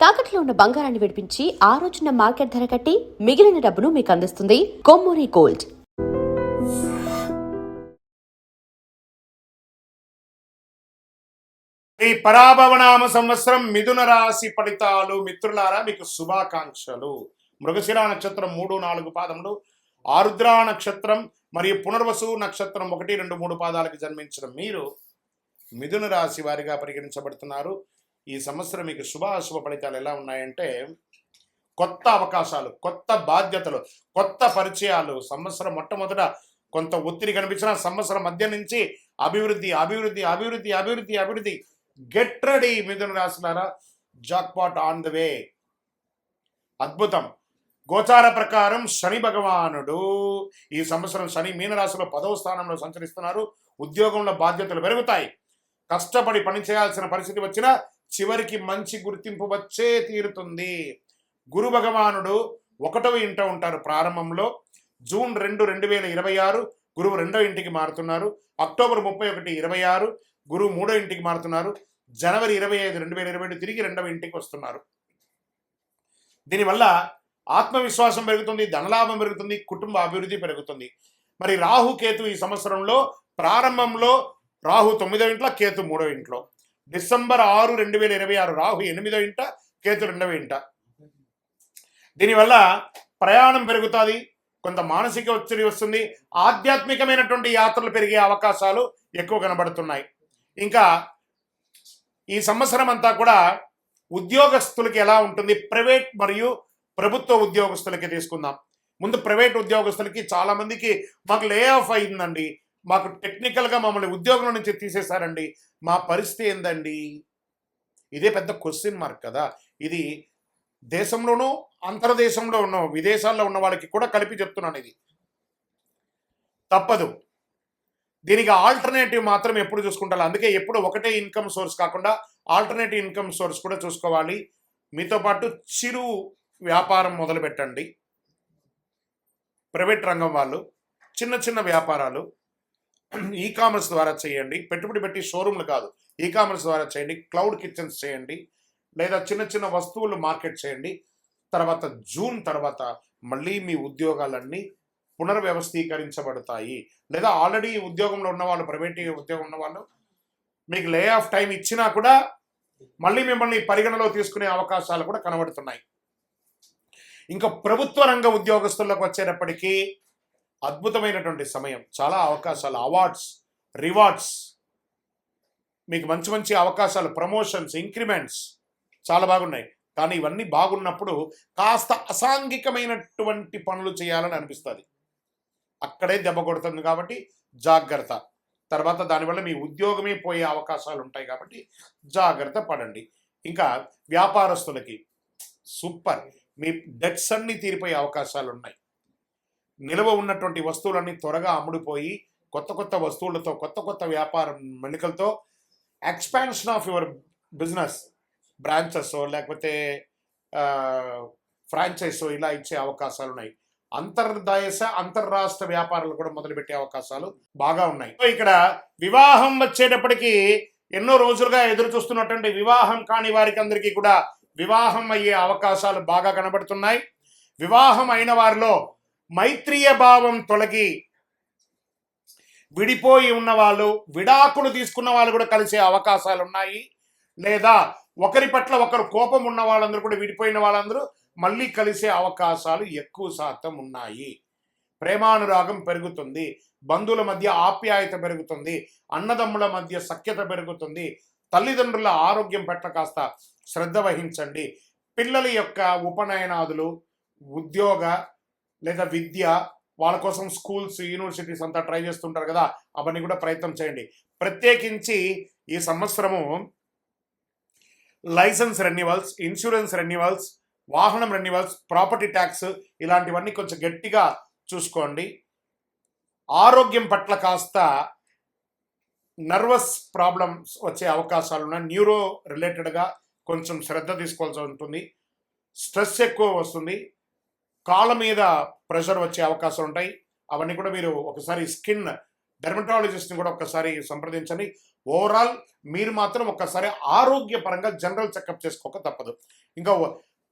తాకట్లో ఉన్న బంగారాన్ని విడిపించి ఆ రోజున మార్కెట్ ధర కట్టి మిగిలిన డబ్బును మీకు అందిస్తుంది కొమ్మూరి గోల్డ్. ఈ పరాభవనామ సంవత్సరం మిథున రాశి ఫలితాలు. మిత్రులారా, మీకు శుభాకాంక్షలు. మృగశిర నక్షత్రం 3, 4 పాదములు, ఆరుద్ర నక్షత్రం మరియు పునర్వసు నక్షత్రం 1, 2, 3 పాదాలకు జన్మించిన మీరు మిథున రాశి వారిగా పరిగణించబడుతున్నారు. ఈ సంవత్సరం మీకు శుభాశుభ ఫలితాలు ఎలా ఉన్నాయంటే, కొత్త అవకాశాలు, కొత్త బాధ్యతలు, కొత్త పరిచయాలు. సంవత్సరం మొట్టమొదట కొంత ఒత్తిడి కనిపించిన సంవత్సరం మధ్య నుంచి అభివృద్ధి అభివృద్ధి అభివృద్ధి అభివృద్ధి అభివృద్ధి. గెట్ రెడీ మిథున రాశులారా, జాక్పాట్ ఆన్ ద వే. అద్భుతం. గోచార ప్రకారం శని భగవానుడు ఈ సంవత్సరం శని మీనరాశిలో 10వ స్థానంలో సంచరిస్తున్నారు. ఉద్యోగంలో బాధ్యతలు పెరుగుతాయి. కష్టపడి పని చేయాల్సిన పరిస్థితి వచ్చినా చివరికి మంచి గుర్తింపు వచ్చే తీరుతుంది. గురు భగవానుడు 1వ ఇంట ఉంటారు ప్రారంభంలో. జూన్ 2, 2026 గురువు 2వ ఇంటికి మారుతున్నారు. అక్టోబర్ 31, 26 గురువు 3వ ఇంటికి మారుతున్నారు. జనవరి 25, 2022 తిరిగి 2వ ఇంటికి వస్తున్నారు. దీనివల్ల ఆత్మవిశ్వాసం పెరుగుతుంది, ధనలాభం పెరుగుతుంది, కుటుంబ అభివృద్ధి పెరుగుతుంది. మరి రాహు కేతు ఈ సంవత్సరంలో ప్రారంభంలో రాహు 9వ ఇంట్లో, కేతు 3వ ఇంట్లో. డిసెంబర్ 6, 2026 రాహు 8వ ఇంట, కేతు 2వ ఇంట. దీనివల్ల ప్రయాణం పెరుగుతుంది, కొంత మానసిక ఒత్తిడి వస్తుంది, ఆధ్యాత్మికమైనటువంటి యాత్రలు పెరిగే అవకాశాలు ఎక్కువ కనబడుతున్నాయి. ఇంకా ఈ సంవత్సరం అంతా కూడా ఉద్యోగస్తులకి ఎలా ఉంటుంది, ప్రైవేట్ మరియు ప్రభుత్వ ఉద్యోగస్తులకి తీసుకుందాం. ముందు ప్రైవేట్ ఉద్యోగస్తులకి చాలామందికి మాకు లే ఆఫ్ అయిందండి, మాకు టెక్నికల్గా మమ్మల్ని ఉద్యోగం నుంచి తీసేశారండి, మా పరిస్థితి ఏందండి? ఇదే పెద్ద క్వశ్చన్ మార్క్ కదా. ఇది దేశంలోనూ అంతర్దేశంలో ఉన్న విదేశాల్లో ఉన్న వాళ్ళకి కూడా కలిపి చెప్తున్నాను. ఇది తప్పదు. దీనికి ఆల్టర్నేటివ్ మాత్రం ఎప్పుడు చూసుకుంటారు. అందుకే ఎప్పుడు ఒకటే ఇన్కమ్ సోర్స్ కాకుండా ఆల్టర్నేటివ్ ఇన్కమ్ సోర్స్ కూడా చూసుకోవాలి. మీతో పాటు చిరు వ్యాపారం మొదలు పెట్టండి. ప్రైవేట్ రంగం వాళ్ళు చిన్న చిన్న వ్యాపారాలు ఈ కామర్స్ ద్వారా చేయండి. పెట్టుబడి పెట్టి షోరూమ్లు కాదు, ఈ కామర్స్ ద్వారా చేయండి. క్లౌడ్ కిచెన్స్ చేయండి, లేదా చిన్న చిన్న వస్తువులు మార్కెట్ చేయండి. తర్వాత జూన్ తర్వాత మళ్ళీ మీ ఉద్యోగాలన్నీ పునర్వ్యవస్థీకరించబడతాయి. లేదా ఆల్రెడీ ఉద్యోగంలో ఉన్నవాళ్ళు, ప్రైవేట్ ఉద్యోగం ఉన్నవాళ్ళు మీకు లే ఆఫ్ టైం ఇచ్చినా కూడా మళ్ళీ మిమ్మల్ని పరిగణలో తీసుకునే అవకాశాలు కూడా కనబడుతున్నాయి. ఇంకా ప్రభుత్వ రంగ ఉద్యోగస్తులకు వచ్చేటప్పటికీ అద్భుతమైనటువంటి సమయం. చాలా అవకాశాలు, అవార్డ్స్, రివార్డ్స్, మీకు మంచి మంచి అవకాశాలు, ప్రమోషన్స్, ఇంక్రిమెంట్స్ చాలా బాగున్నాయి. కానీ ఇవన్నీ బాగున్నప్పుడు కాస్త అసాంఘికమైనటువంటి పనులు చేయాలని అనిపిస్తుంది. అక్కడే దెబ్బ కొడుతుంది. కాబట్టి జాగ్రత్త. తర్వాత దానివల్ల మీ ఉద్యోగమే పోయే అవకాశాలు ఉంటాయి. కాబట్టి జాగ్రత్త పడండి. ఇంకా వ్యాపారస్తులకి సూపర్, మీ డెట్స్ అన్నీ తీరిపోయే అవకాశాలు ఉన్నాయి. నిల్వ ఉన్నటువంటి వస్తువులన్నీ త్వరగా అమ్ముడుపోయి కొత్త కొత్త వస్తువులతో, కొత్త కొత్త వ్యాపారం మెలికలతో expansion of your business, branches లేకపోతే ఫ్రాంచైజ్ ఇలా ఇచ్చే అవకాశాలు ఉన్నాయి. అంతర్రాష్ట్ర వ్యాపారాలు కూడా మొదలుపెట్టే అవకాశాలు బాగా ఉన్నాయి. ఇక్కడ వివాహం వచ్చేటప్పటికి ఎన్నో రోజులుగా ఎదురు చూస్తున్నటువంటి వివాహం కాని వారికి అందరికీ కూడా వివాహం అయ్యే అవకాశాలు బాగా కనబడుతున్నాయి. వివాహం అయిన వారిలో మైత్రీయ భావం తొలగి విడిపోయి ఉన్న వాళ్ళు, విడాకులు తీసుకున్న వాళ్ళు కూడా కలిసే అవకాశాలు ఉన్నాయి. లేదా ఒకరి పట్ల ఒకరు కోపం ఉన్న వాళ్ళందరూ కూడా, విడిపోయిన వాళ్ళందరూ మళ్ళీ కలిసే అవకాశాలు ఎక్కువ శాతం ఉన్నాయి. ప్రేమానురాగం పెరుగుతుంది, బంధువుల మధ్య ఆప్యాయత పెరుగుతుంది, అన్నదమ్ముల మధ్య సఖ్యత పెరుగుతుంది. తల్లిదండ్రుల ఆరోగ్యం పట్ల కాస్త శ్రద్ధ వహించండి. పిల్లల యొక్క ఉపనయనాదులు, ఉద్యోగ లేదా విద్య, వాళ్ళ కోసం స్కూల్స్, యూనివర్సిటీస్ అంతా ట్రై చేస్తుంటారు కదా, అవన్నీ కూడా ప్రయత్నం చేయండి. ప్రత్యేకించి ఈ సంవత్సరము లైసెన్స్ రెన్యువల్స్, ఇన్సూరెన్స్ రెన్యువల్స్, వాహనం రెన్యువల్స్, ప్రాపర్టీ ట్యాక్స్ ఇలాంటివన్నీ కొంచెం గట్టిగా చూసుకోండి. ఆరోగ్యం పట్ల కాస్త నర్వస్ ప్రాబ్లమ్స్ వచ్చే అవకాశాలు ఉన్నాయి. న్యూరో రిలేటెడ్గా కొంచెం శ్రద్ధ తీసుకోవాల్సి ఉంటుంది. స్ట్రెస్ ఎక్కువ వస్తుంది, కాళ్ళ మీద ప్రెషర్ వచ్చే అవకాశాలు ఉంటాయి. అవన్నీ కూడా మీరు ఒకసారి స్కిన్ డెర్మటాలజిస్ట్ని కూడా ఒకసారి సంప్రదించండి. ఓవరాల్ మీరు మాత్రం ఒక్కసారి ఆరోగ్యపరంగా జనరల్ చెకప్ చేసుకోక తప్పదు. ఇంకా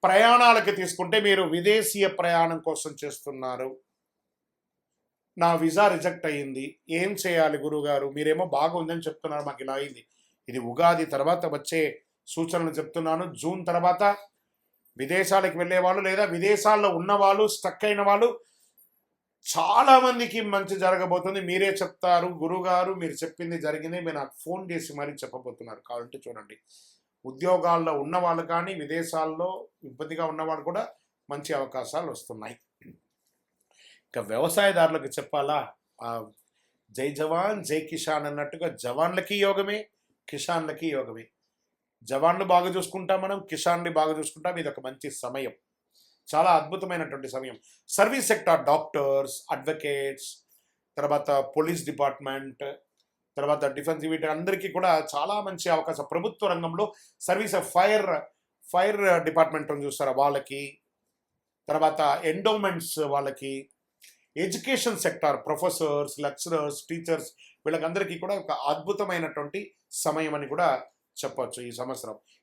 ప్రయాణాలకి తీసుకుంటే మీరు విదేశీయ ప్రయాణం కోసం చేస్తున్నారు, నా వీసా రిజెక్ట్ అయ్యింది, ఏం చేయాలి గురుగారు, మీరేమో బాగుందని చెప్తున్నారు, మాకు ఇలా అయింది. ఇది ఉగాది తర్వాత వచ్చే సూచనలు చెప్తున్నాను. జూన్ తర్వాత విదేశాలకు వెళ్ళే వాళ్ళు లేదా విదేశాల్లో ఉన్నవాళ్ళు, స్టక్ అయిన వాళ్ళు చాలా మందికి మంచి జరగబోతుంది. మీరే చెప్తారు, గురుగారు మీరు చెప్పింది జరిగింది, మీరు నాకు ఫోన్ చేసి మరీ చెప్పబోతున్నారు. కాబట్టి చూడండి, ఉద్యోగాల్లో ఉన్నవాళ్ళు కానీ విదేశాల్లో ఇబ్బందిగా ఉన్నవాళ్ళు కూడా మంచి అవకాశాలు వస్తున్నాయి. ఇక వ్యవసాయదారులకు చెప్పాలా, జై జవాన్ జై కిసాన్ అన్నట్టుగా జవాన్లకి యోగమే, కిసాన్లకి యోగమే. జవాన్లు బాగా చూసుకుంటాం, మనం కిసాన్ని బాగా చూసుకుంటాం. ఇది ఒక మంచి సమయం, చాలా అద్భుతమైనటువంటి సమయం. సర్వీస్ సెక్టార్, డాక్టర్స్, అడ్వకేట్స్, తర్వాత పోలీస్ డిపార్ట్మెంట్, తర్వాత డిఫెన్స్, వీటి అందరికీ కూడా చాలా మంచి అవకాశం. ప్రభుత్వ రంగంలో సర్వీస్ ఫైర్ డిపార్ట్మెంట్ చూస్తారా వాళ్ళకి, తర్వాత ఎండోమెంట్స్ వాళ్ళకి, education sector, professors, lecturers, teachers, వీళ్ళకందరికీ కూడా ఒక అద్భుతమైనటువంటి సమయం అని కూడా చెప్పవచ్చు.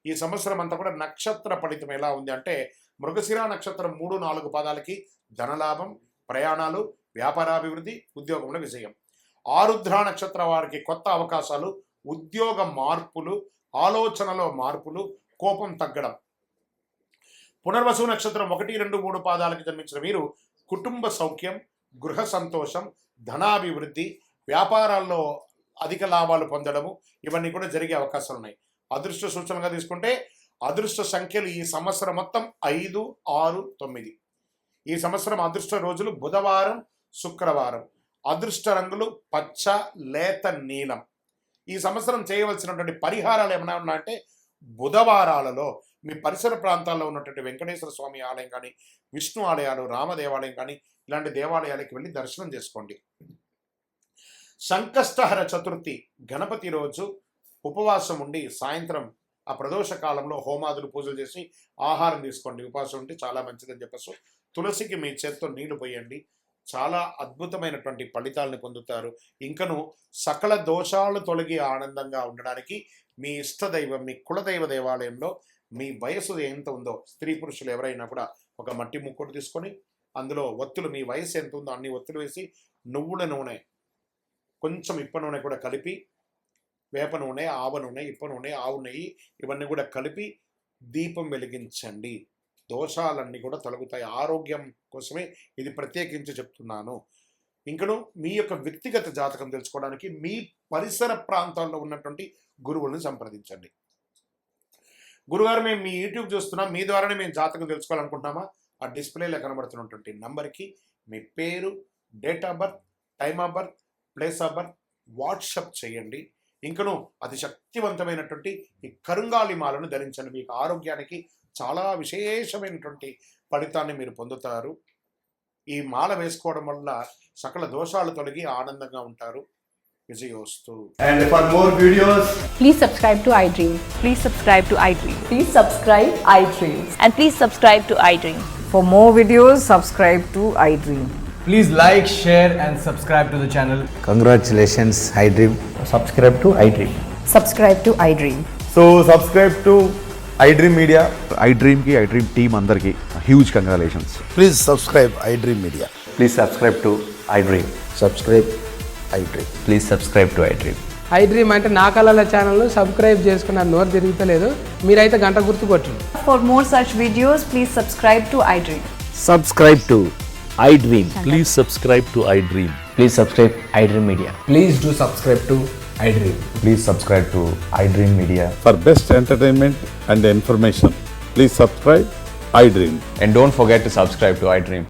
ఈ సంవత్సరం అంతా కూడా నక్షత్ర ఫలితం ఎలా ఉంది అంటే, మృగశిర నక్షత్రం 3-4 పాదాలకి ధనలాభం, ప్రయాణాలు, వ్యాపారాభివృద్ధి, ఉద్యోగంలో విజయం. ఆరుద్ర నక్షత్ర వారికి కొత్త అవకాశాలు, ఉద్యోగ మార్పులు, ఆలోచనలో మార్పులు, కోపం తగ్గడం. పునర్వసు నక్షత్రం 1, 2, 3 పాదాలకి జన్మించిన మీరు కుటుంబ సౌఖ్యం, గృహ సంతోషం, ధనాభివృద్ధి, వ్యాపారాల్లో అధిక లాభాలు పొందడము, ఇవన్నీ కూడా జరిగే అవకాశాలు ఉన్నాయి. అదృష్ట సూచనగా తీసుకుంటే అదృష్ట సంఖ్యలు ఈ సంవత్సరం మొత్తం 5, 6, 9. ఈ సంవత్సరం అదృష్ట రోజులు బుధవారం, శుక్రవారం. అదృష్ట రంగులు పచ్చ, లేత నీలం. ఈ సంవత్సరం చేయవలసినటువంటి పరిహారాలు ఏమైనా ఉన్నాయంటే, బుధవారాలలో మీ పరిసర ప్రాంతాల్లో ఉన్నటువంటి వెంకటేశ్వర స్వామి ఆలయం కానీ, విష్ణు ఆలయాలు, రామదేవాలయం కానీ, ఇలాంటి దేవాలయాలకు వెళ్ళి దర్శనం చేసుకోండి. సంకష్టహర చతుర్థి గణపతి రోజు ఉపవాసం ఉండి సాయంత్రం ఆ ప్రదోష కాలంలో హోమాదులు, పూజలు చేసి ఆహారం తీసుకోండి. ఉపవాసం ఉంటే చాలా మంచిదని చెప్పేసి తులసికి మీ చేత్తో నీళ్లు పోయండి. చాలా అద్భుతమైనటువంటి ఫలితాలను పొందుతారు. ఇంకను సకల దోషాలు తొలగి ఆనందంగా ఉండడానికి మీ ఇష్టదైవం, మీ కులదైవ దేవాలయంలో మీ వయసు ఎంత ఉందో, స్త్రీ పురుషులు ఎవరైనా కూడా ఒక మట్టి ముక్కుడు తీసుకొని అందులో ఒత్తులు, మీ వయసు ఎంత ఉందో అన్ని ఒత్తులు వేసి, నువ్వుల నూనె, కొంచెం ఇప్ప నూనె కూడా కలిపి, వేప నూనె, ఆవ నూనె, ఇప్ప నూనె, ఆవు నెయ్యి, ఇవన్నీ కూడా కలిపి దీపం వెలిగించండి. దోషాలన్నీ కూడా తొలగుతాయి. ఆరోగ్యం కోసమే ఇది ప్రత్యేకించి చెప్తున్నాను. ఇంకను మీ యొక్క వ్యక్తిగత జాతకం తెలుసుకోవడానికి మీ పరిసర ప్రాంతాల్లో ఉన్నటువంటి గురువులను సంప్రదించండి. గురుగారు, మేము మీ యూట్యూబ్ చూస్తున్నాం, మీ ద్వారానే మేము జాతకం తెలుసుకోవాలనుకుంటున్నామా? ఆ డిస్ప్లేలో కనబడుతున్నటువంటి నంబర్కి మీ పేరు, date of birth, time of birth, place of birth WhatsApp చేయండి. ఇంకను అతి శక్తివంతమైనటువంటి ఈ కరుంగాలి మాలను ధరించండి. మీకు ఆరోగ్యానికి చాలా విశేషమైనటువంటి ఫలితాన్ని మీరు పొందుతారు. ఈ మాల వేసుకోవడం వల్ల సకల దోషాలు తొలగి ఆనందంగా ఉంటారు. విజయోస్తు. And for more videos, Please subscribe to iDream. Please subscribe to iDream. Please subscribe iDream. And please subscribe to iDream. For more videos, subscribe to iDream. please like, share and subscribe to the channel. Congratulations, iDream. Subscribe to iDream. Subscribe to iDream. So subscribe to iDream Media. iDream ki iDream team andarki huge congratulations. Please subscribe iDream Media. Please subscribe to iDream. Subscribe iDream. Please subscribe to iDream. iDream అంటే నా కళల channel subscribe చేసుకున్న నోరు తిరుగుతలేదు, మీరైతే గంట గుర్తు కొట్టండి. For more such videos, please subscribe to iDream. Subscribe to iDream. Please subscribe to iDream. Please subscribe iDream Media. Please do subscribe to iDream. Please subscribe to iDream Media. For best entertainment and information, please subscribe iDream. And don't forget to subscribe to iDream.